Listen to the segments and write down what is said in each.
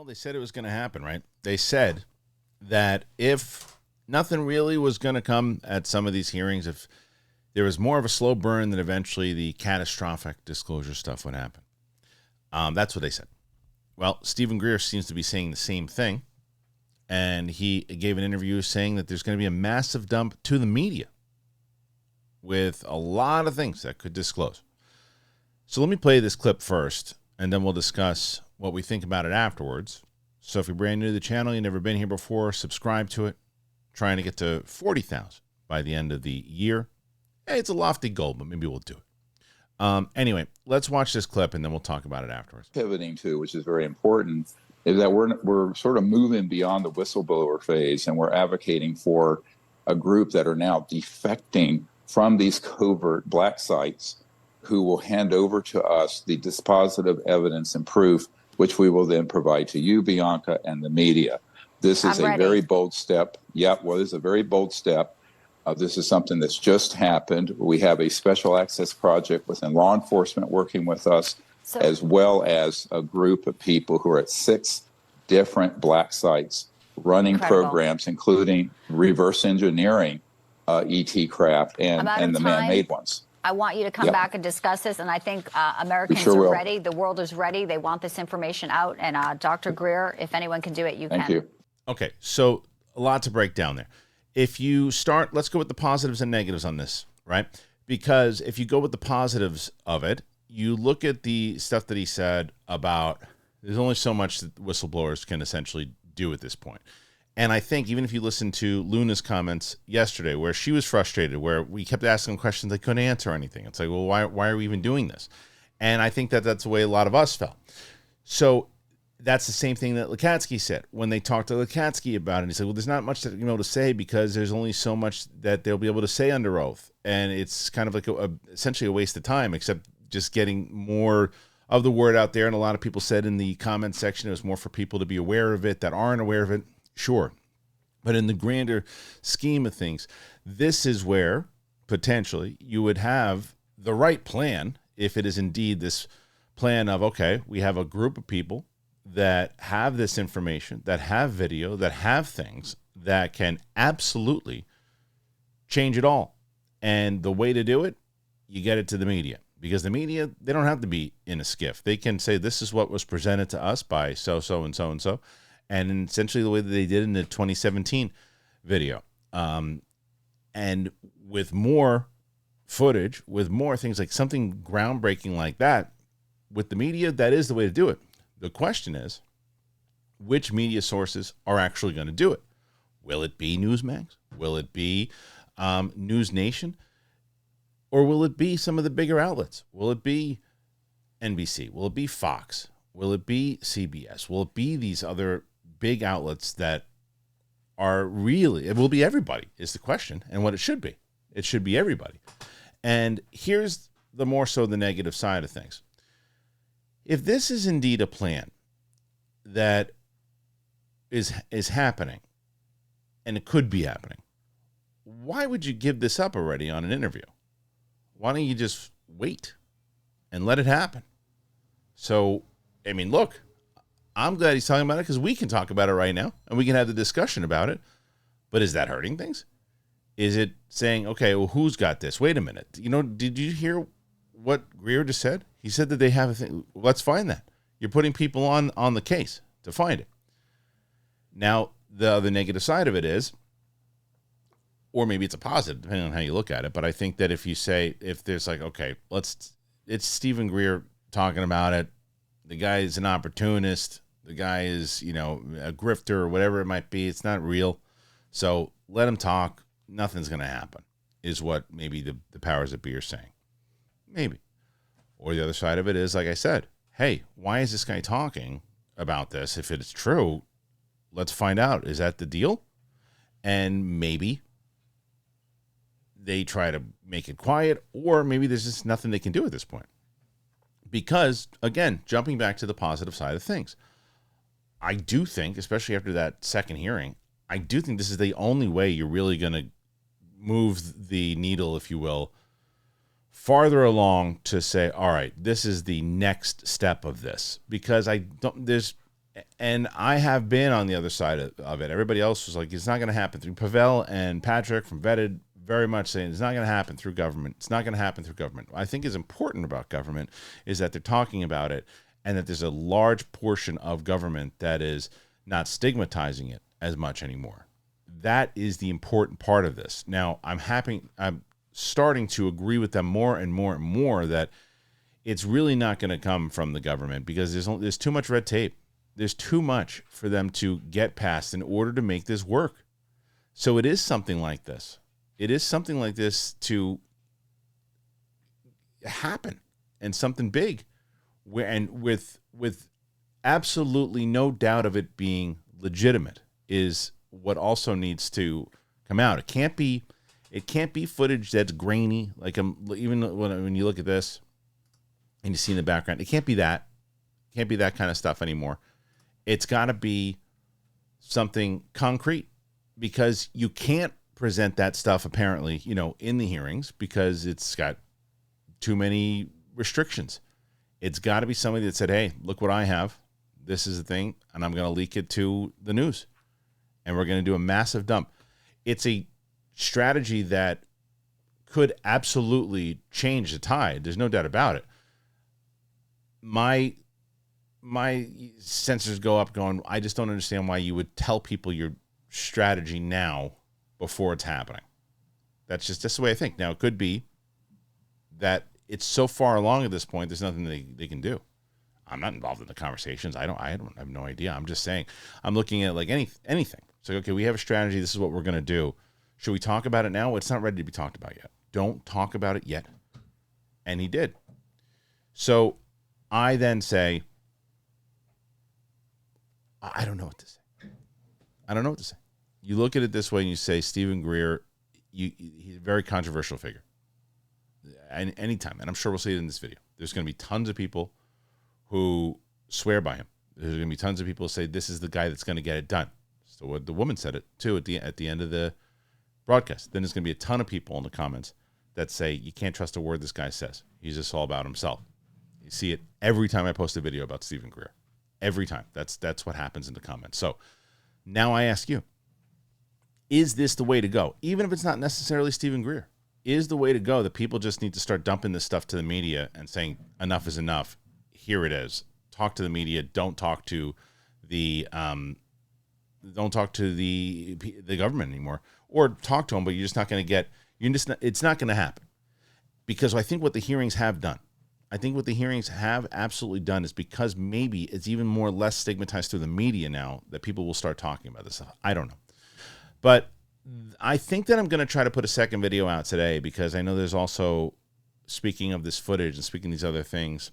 They said it was going to happen, right? They said that if nothing really was going to come at some of these hearings, if there was more of a slow burn, then eventually the catastrophic disclosure stuff would happen. That's what they said. Well, Stephen Greer seems to be saying the same thing, and he gave an interview saying that there's going to be a massive dump to the media with a lot of things that could disclose. So let me play this clip first, and then we'll discuss what we think about it afterwards. So if you're brand new to the channel, you've never been here before, subscribe to it. Trying to get to 40,000 by the end of the year. Hey, it's a lofty goal, but maybe we'll do it. Anyway, let's watch this clip, and then we'll talk about it afterwards. Pivoting to, which is very important, is that we're sort of moving beyond the whistleblower phase, and we're advocating for a group that are now defecting from these covert black sites who will hand over to us the dispositive evidence and proof, which we will then provide to you, Bianca, and the media. This is a very bold step. Yeah, well, it's a very bold step. This is something that's just happened. We have a special access project within law enforcement working with us, as well as a group of people who are at 6 different black sites running programs, including reverse engineering ET craft and the man-made ones. I want you to come back and discuss this, and I think Americans are ready. The world is ready. They want this information out, and Dr. Greer, if anyone can do it, you can. Thank you. Okay, so a lot to break down there. If you start, let's go with the positives and negatives on this, right? Because if you go with the positives of it, you look at the stuff that he said about there's only so much that whistleblowers can essentially do at this point. And I think even if you listen to Luna's comments yesterday, where she was frustrated, where we kept asking questions they couldn't answer anything. It's like, well, why are we even doing this? And I think that that's the way a lot of us felt. So that's the same thing that Lekatsky said when they talked to Lekatsky about it. He said, well, there's not much that to say because there's only so much that they'll be able to say under oath. And it's kind of like essentially a waste of time, except just getting more of the word out there. And a lot of people said in the comment section, it was more for people to be aware of it that aren't aware of it. Sure. But in the grander scheme of things, this is where potentially you would have the right plan if it is indeed this plan of, okay, we have a group of people that have this information, that have video, that have things that can absolutely change it all. And the way to do it, you get it to the media. Because the media, they don't have to be in a skiff. They can say, this is what was presented to us by so-so and so-and-so. And essentially the way that they did in the 2017 video. And with more footage, with more things like something groundbreaking like that, with the media, that is the way to do it. The question is, which media sources are actually going to do it? Will it be Newsmax? Will it be News Nation? Or will it be some of the bigger outlets? Will it be NBC? Will it be Fox? Will it be CBS? Will it be these other big outlets that are really, it will be everybody is the question, and what it should be. It should be everybody. And here's the more so the negative side of things. If this is indeed a plan that is happening, and it could be happening, why would you give this up already on an interview? Why don't you just wait and let it happen? So, I mean, look, I'm glad he's talking about it because we can talk about it right now and we can have the discussion about it. But is that hurting things? Is it saying, okay, well, who's got this? Wait a minute. Did you hear what Greer just said? He said that they have a thing. Let's find that. You're putting people on the case to find it. Now, the other negative side of it is, or maybe it's a positive, depending on how you look at it. But I think that if you say, if there's like, okay, it's Stephen Greer talking about it. The guy is an opportunist. The guy is, a grifter or whatever it might be. It's not real. So let him talk. Nothing's going to happen, is what maybe the powers that be are saying. Maybe. Or the other side of it is, like I said, hey, why is this guy talking about this? If it's true, let's find out. Is that the deal? And maybe they try to make it quiet, or maybe there's just nothing they can do at this point. Because, again, jumping back to the positive side of things, I do think, especially after that second hearing, I do think this is the only way you're really going to move the needle, if you will, farther along to say, all right, this is the next step of this. Because And I have been on the other side of it. Everybody else was like, it's not going to happen through Pavel and Patrick from Vetted, very much saying it's not going to happen through government. It's not going to happen through government. What I think is important about government is that they're talking about it and that there's a large portion of government that is not stigmatizing it as much anymore. That is the important part of this. Now, I'm starting to agree with them more and more and more that it's really not going to come from the government because there's too much red tape. There's too much for them to get past in order to make this work. So it is something like this. It is something like this to happen, and something big, with absolutely no doubt of it being legitimate is what also needs to come out. It can't be footage that's grainy. Like even when you look at this and you see in the background, it can't be that. It can't be that kind of stuff anymore. It's got to be something concrete, because you can't present that stuff apparently, in the hearings, because it's got too many restrictions. It's got to be somebody that said, hey, look what I have. This is the thing, and I'm going to leak it to the news, and we're going to do a massive dump. It's a strategy that could absolutely change the tide. There's no doubt about it. My sensors go up going, I just don't understand why you would tell people your strategy now before it's happening. That's the way I think. Now, it could be that it's so far along at this point, there's nothing they can do. I'm not involved in the conversations. I have no idea. I'm just saying, I'm looking at like anything. It's like, okay, we have a strategy. This is what we're going to do. Should we talk about it now? Well, it's not ready to be talked about yet. Don't talk about it yet. And he did. So I then say, I don't know what to say. You look at it this way and you say, Stephen Greer, he's a very controversial figure. Anytime, and I'm sure we'll see it in this video, there's going to be tons of people who swear by him. There's going to be tons of people who say this is the guy that's going to get it done. So what the woman said it too at the end of the broadcast. Then there's going to be a ton of people in the comments that say you can't trust a word this guy says. He's just all about himself. You see it every time I post a video about Stephen Greer. Every time. That's what happens in the comments. So now I ask you, is this the way to go? Even if it's not necessarily Stephen Greer, is the way to go that people just need to start dumping this stuff to the media and saying enough is enough? Here it is. Talk to the media. Don't talk to the government anymore, or talk to them, but you're just not going to get. It's not going to happen, because I think what the hearings have done. I think what the hearings have absolutely done is, because maybe it's even more less stigmatized through the media now, that people will start talking about this stuff. I don't know. But I think that I'm going to try to put a second video out today, because I know there's also, speaking of this footage and speaking of these other things,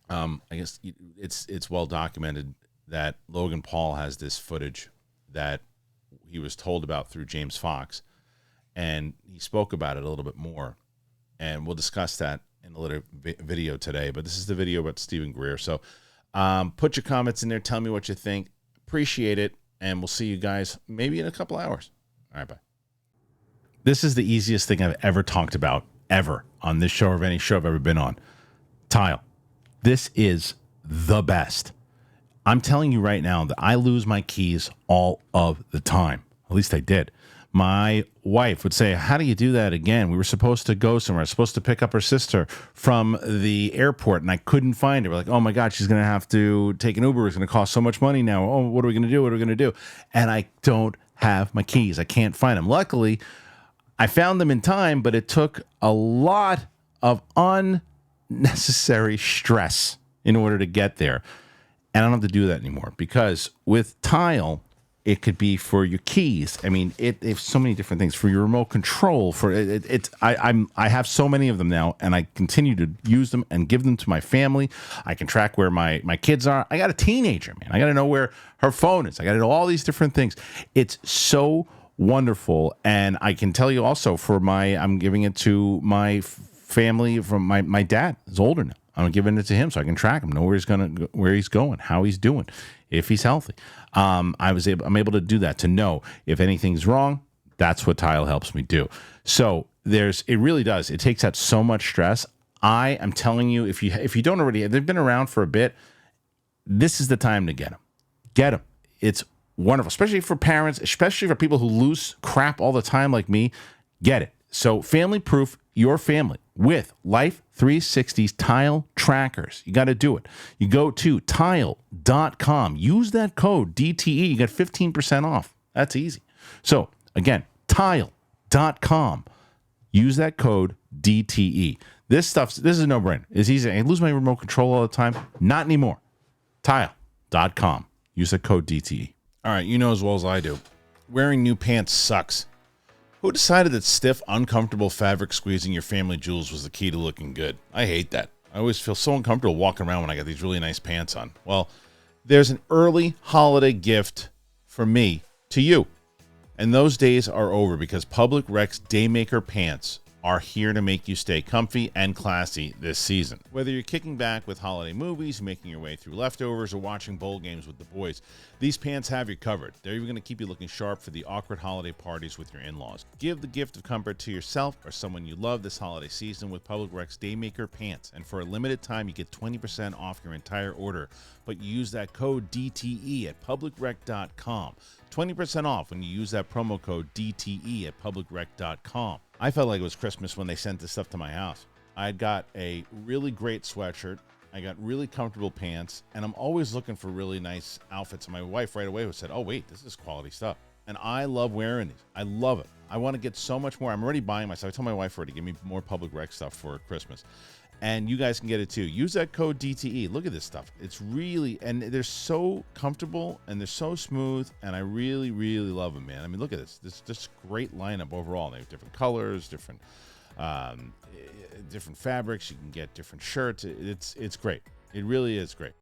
I guess it's well documented that Logan Paul has this footage that he was told about through James Fox, and he spoke about it a little bit more, and we'll discuss that in a little video today. But this is the video about Stephen Greer. So put your comments in there. Tell me what you think. Appreciate it. And we'll see you guys maybe in a couple hours. All right, bye. This is the easiest thing I've ever talked about, ever, on this show or any show I've ever been on. Tile. This is the best. I'm telling you right now that I lose my keys all of the time. At least I did. My wife would say, how do you do that again? We were supposed to go somewhere. I was supposed to pick up her sister from the airport, and I couldn't find her. We're like, oh, my God, she's going to have to take an Uber. It's going to cost so much money now. Oh, what are we going to do? What are we going to do? And I don't have my keys. I can't find them. Luckily, I found them in time, but it took a lot of unnecessary stress in order to get there. And I don't have to do that anymore, because with Tile, it could be for your keys. I mean, it's so many different things, for your remote control. For I have so many of them now, and I continue to use them and give them to my family. I can track where my kids are. I got a teenager, man. I got to know where her phone is. I got to know all these different things. It's so wonderful. And I can tell you also, I'm giving it to my family from my dad. He's older now. I'm giving it to him so I can track him, know where he's going, how he's doing, if he's healthy. I'm able to do that, to know if anything's wrong. That's what Tile helps me do. So it really does. It takes out so much stress. I am telling you, if you don't already, they've been around for a bit. This is the time to get them. Get them. It's wonderful, especially for parents, especially for people who lose crap all the time like me. Get it. So family-proof your family with Life 360's tile trackers. You got to do it. You go to tile.com. Use that code DTE. You get 15% off. That's easy. So again, tile.com. Use that code DTE. This is a no-brainer. It's easy. I lose my remote control all the time. Not anymore. Tile.com. Use that code DTE. All right, you know as well as I do, wearing new pants sucks. Who decided that stiff, uncomfortable fabric squeezing your family jewels was the key to looking good? I hate that. I always feel so uncomfortable walking around when I got these really nice pants on. Well, there's an early holiday gift from me to you. And those days are over because Public Rec's Daymaker pants are here to make you stay comfy and classy this season. Whether you're kicking back with holiday movies, making your way through leftovers, or watching bowl games with the boys, these pants have you covered. They're even going to keep you looking sharp for the awkward holiday parties with your in-laws. Give the gift of comfort to yourself or someone you love this holiday season with Public Rec's Daymaker pants. And for a limited time, you get 20% off your entire order. But you use that code DTE at publicrec.com. 20% off when you use that promo code DTE at publicrec.com. I felt like it was Christmas when they sent this stuff to my house. I got a really great sweatshirt. I got really comfortable pants, and I'm always looking for really nice outfits. And my wife right away said, oh, wait, this is quality stuff. And I love wearing these. I love it. I want to get so much more. I'm already buying myself. I told my wife already to give me more Public Rec stuff for Christmas. And you guys can get it too. Use that code DTE. Look at this stuff. It's really, and they're so comfortable and they're so smooth. And I really, really love them, man. I mean, look at this. This is just a great lineup overall. They have different colors, different fabrics. You can get different shirts. It's great. It really is great.